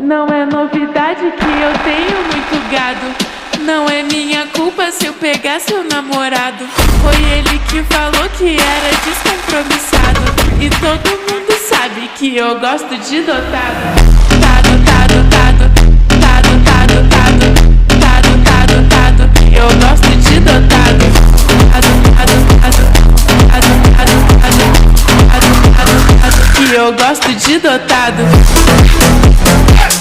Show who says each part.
Speaker 1: Não é novidade que eu tenho muito gado. Não é minha culpa se eu pegar seu namorado. Foi ele que falou que era descompromissado. E todo mundo sabe que eu gosto de dotado. Tado, tado, tado, tado, tado, tado, tado, tado, tado. Eu gosto de dotado. Tado, tado, tado, tado, tado, tado, tado, tado, tado. E eu gosto de dotado.